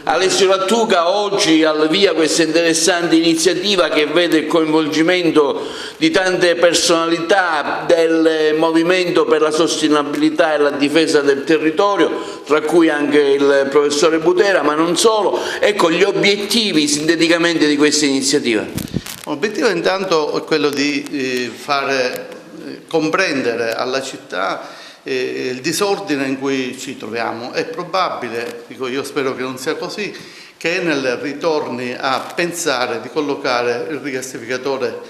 Alessio Lattuca oggi al via questa interessante iniziativa che vede il coinvolgimento di tante personalità del movimento per la sostenibilità e la difesa del territorio, tra cui anche il professore Butera, ma non solo. Ecco gli obiettivi sinteticamente di questa iniziativa. L'obiettivo intanto è quello di fare comprendere alla città il disordine in cui ci troviamo. È probabile, dico io spero che non sia così, che Enel ritorni a pensare di collocare il rigassificatore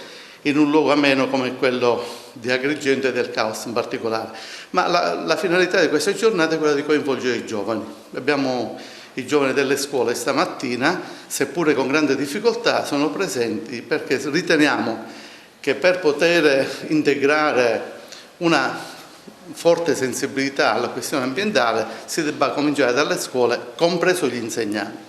in un luogo ameno come quello di Agrigento e del Caos in particolare. Ma la finalità di questa giornata è quella di coinvolgere i giovani. Abbiamo i giovani delle scuole stamattina, seppure con grande difficoltà, sono presenti perché riteniamo che per poter integrare una forte sensibilità alla questione ambientale si debba cominciare dalle scuole, compreso gli insegnanti.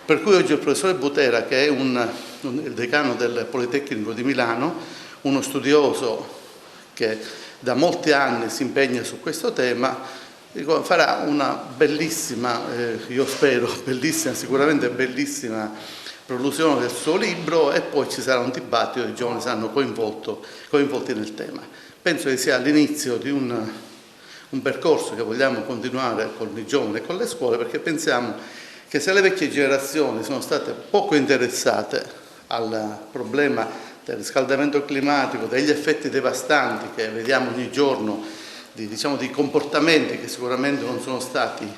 Per cui oggi il professore Butera, che è il decano del Politecnico di Milano, uno studioso che da molti anni si impegna su questo tema, farà una bellissima, io spero bellissima, sicuramente bellissima prolusione del suo libro, e poi ci sarà un dibattito, i giovani saranno coinvolti nel tema. Penso che sia l'inizio di un percorso che vogliamo continuare con i giovani e con le scuole, perché pensiamo che se le vecchie generazioni sono state poco interessate al problema del riscaldamento climatico, degli effetti devastanti che vediamo ogni giorno, di comportamenti che sicuramente non sono stati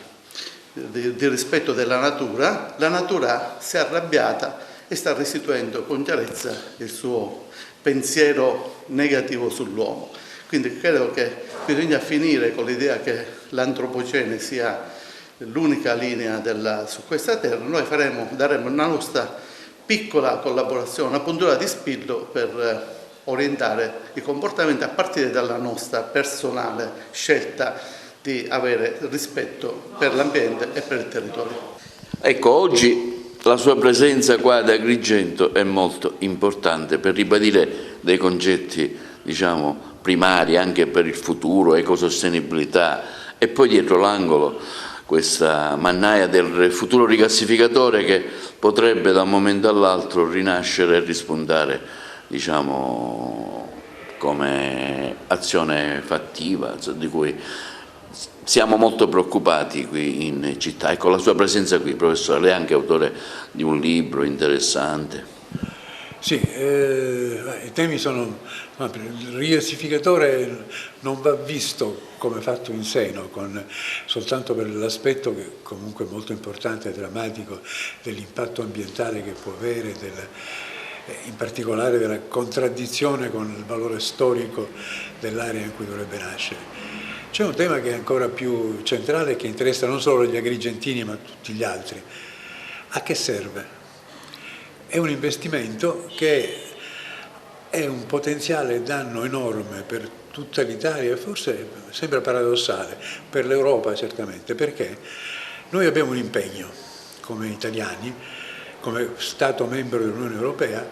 di rispetto della natura, la natura si è arrabbiata e sta restituendo con chiarezza il suo pensiero negativo sull'uomo. Quindi credo che bisogna finire con l'idea che l'antropocene sia l'unica linea su questa terra. Noi daremo una nostra piccola collaborazione, una puntura di spillo per orientare i comportamenti a partire dalla nostra personale scelta di avere rispetto per l'ambiente e per il territorio. Ecco, oggi la sua presenza qua ad Agrigento è molto importante per ribadire dei concetti, diciamo, primari anche per il futuro, ecosostenibilità, e poi dietro l'angolo questa mannaia del futuro rigassificatore che potrebbe da un momento all'altro rinascere e rispuntare, diciamo, come azione fattiva, di cui siamo molto preoccupati qui in città. Ecco, la sua presenza qui, professore, lei è anche autore di un libro interessante. Sì, i temi sono, il rigassificatore non va visto come fatto in seno, soltanto per l'aspetto che comunque è molto importante e drammatico dell'impatto ambientale che può avere, in particolare della contraddizione con il valore storico dell'area in cui dovrebbe nascere. C'è un tema che è ancora più centrale e che interessa non solo gli agrigentini ma tutti gli altri. A che serve? È un investimento che è un potenziale danno enorme per tutta l'Italia, forse sembra paradossale, per l'Europa certamente, perché noi abbiamo un impegno come italiani, come Stato membro dell'Unione Europea,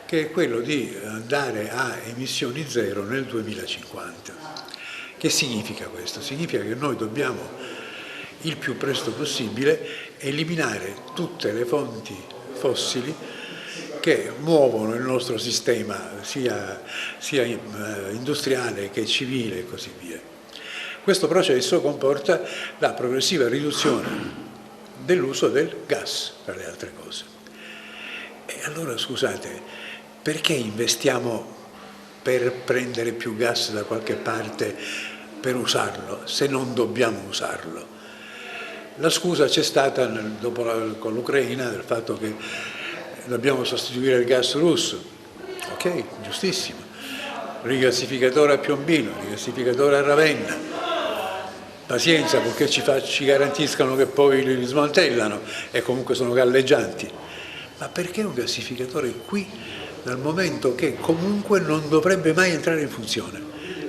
che è quello di andare a emissioni zero nel 2050. Che significa questo? Significa che noi dobbiamo il più presto possibile eliminare tutte le fonti fossili che muovono il nostro sistema sia industriale che civile e così via. Questo processo comporta la progressiva riduzione dell'uso del gas, tra le altre cose. E allora scusate, perché investiamo per prendere più gas da qualche parte per usarlo, se non dobbiamo usarlo? La scusa c'è stata con l'Ucraina del fatto che dobbiamo sostituire il gas russo. Ok, giustissimo. Rigassificatore a Piombino, rigassificatore a Ravenna. Pazienza, purché ci garantiscano che poi li smantellano e comunque sono galleggianti. Ma perché un gassificatore qui, dal momento che comunque non dovrebbe mai entrare in funzione?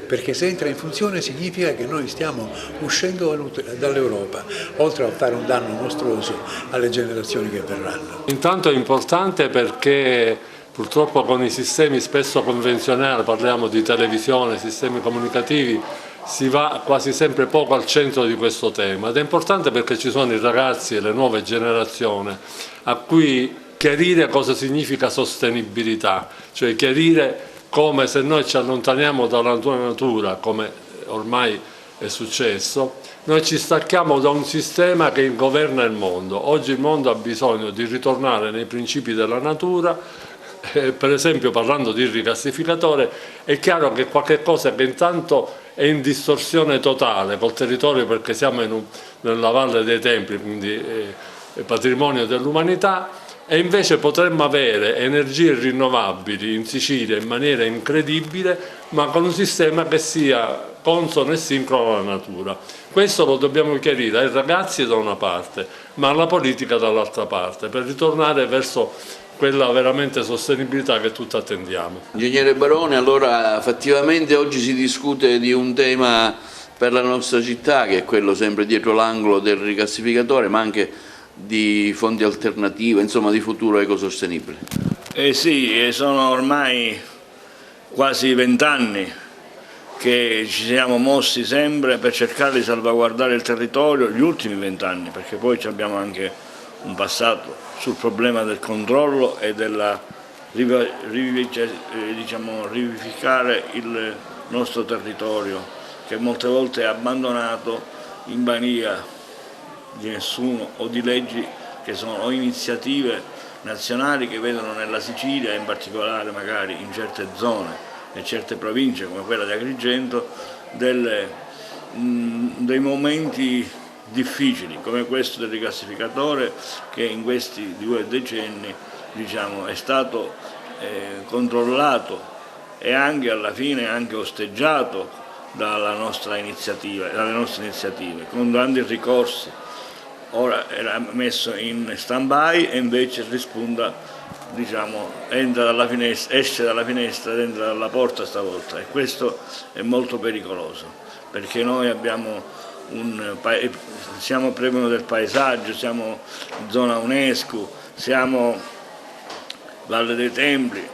Perché se entra in funzione significa che noi stiamo uscendo dall'Europa, oltre a fare un danno mostruoso alle generazioni che verranno. Intanto è importante perché purtroppo con i sistemi spesso convenzionali, parliamo di televisione, sistemi comunicativi, si va quasi sempre poco al centro di questo tema, ed è importante perché ci sono i ragazzi e le nuove generazioni a cui chiarire cosa significa sostenibilità, cioè chiarire come se noi ci allontaniamo dalla natura, come ormai è successo, noi ci stacchiamo da un sistema che governa il mondo. Oggi il mondo ha bisogno di ritornare nei principi della natura. Per esempio, parlando di rigassificatore, è chiaro che qualche cosa che intanto è in distorsione totale col territorio, perché siamo nella Valle dei Templi, quindi è patrimonio dell'umanità, e invece potremmo avere energie rinnovabili in Sicilia in maniera incredibile, ma con un sistema che sia consono e sincrono alla natura. Questo lo dobbiamo chiarire ai ragazzi da una parte, ma alla politica dall'altra parte, per ritornare verso quella veramente sostenibilità che tutti attendiamo. Ingegnere Barone, allora effettivamente oggi si discute di un tema per la nostra città, che è quello sempre dietro l'angolo del rigassificatore, ma anche di fonti alternative, insomma di futuro ecosostenibile. Sì, sono ormai quasi 20 anni che ci siamo mossi sempre per cercare di salvaguardare il territorio, gli ultimi 20 anni, perché poi abbiamo anche un passato sul problema del controllo e della rivivificare il nostro territorio, che molte volte è abbandonato in balia di nessuno o di leggi che sono o iniziative nazionali che vedono nella Sicilia, in particolare magari in certe zone e certe province come quella di Agrigento, dei momenti difficili come questo del rigassificatore, che in questi 2 decenni è stato controllato e anche alla fine anche osteggiato dalle nostre iniziative, con grandi ricorsi. Ora era messo in stand-by e invece rispunta, entra dalla finestra, esce dalla finestra ed entra dalla porta stavolta, e questo è molto pericoloso, perché noi siamo premio del paesaggio, siamo zona UNESCO, siamo Valle dei Templi,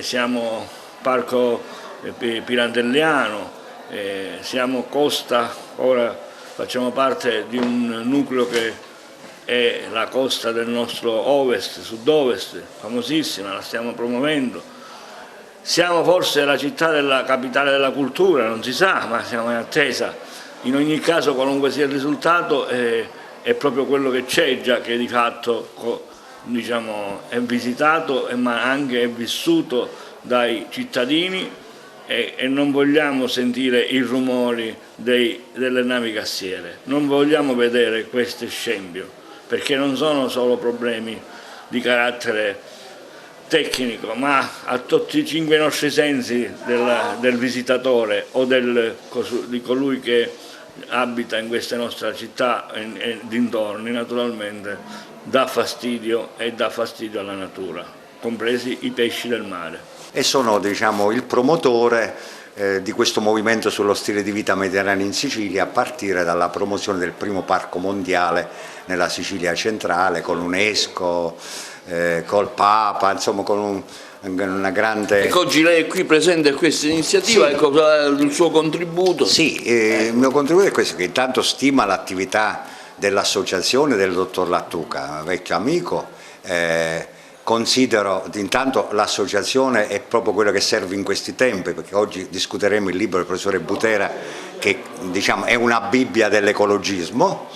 siamo Parco Pirandelliano, siamo costa, ora facciamo parte di un nucleo che è la costa del nostro ovest, sud-ovest, famosissima, la stiamo promuovendo. Siamo forse la città della capitale della cultura, non si sa, ma siamo in attesa. In ogni caso, qualunque sia il risultato, è proprio quello che c'è già, che di fatto è visitato ma anche è vissuto dai cittadini, e non vogliamo sentire i rumori delle navi gassiere, non vogliamo vedere questo scempio, perché non sono solo problemi di carattere tecnico, ma a tutti i 5 nostri sensi del visitatore o di colui che abita in questa nostra città e dintorni, naturalmente dà fastidio, e dà fastidio alla natura, compresi i pesci del mare. E sono il promotore di questo movimento sullo stile di vita mediterraneo in Sicilia, a partire dalla promozione del primo parco mondiale nella Sicilia centrale, con l'UNESCO, col Papa, insomma con una grande... Ecco, oggi lei è qui presente a questa iniziativa, sì. Ecco il suo contributo. Sì, il mio contributo è questo, che intanto stima l'attività dell'associazione del dottor Lattuca, vecchio amico. Considero intanto l'associazione è proprio quello che serve in questi tempi, perché oggi discuteremo il libro del professore Butera, che è una Bibbia dell'ecologismo,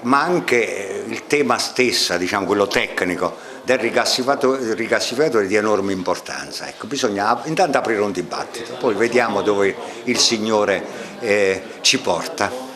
ma anche il tema stesso, quello tecnico del rigassificatore, di enorme importanza. Ecco, bisogna intanto aprire un dibattito, poi vediamo dove il Signore ci porta.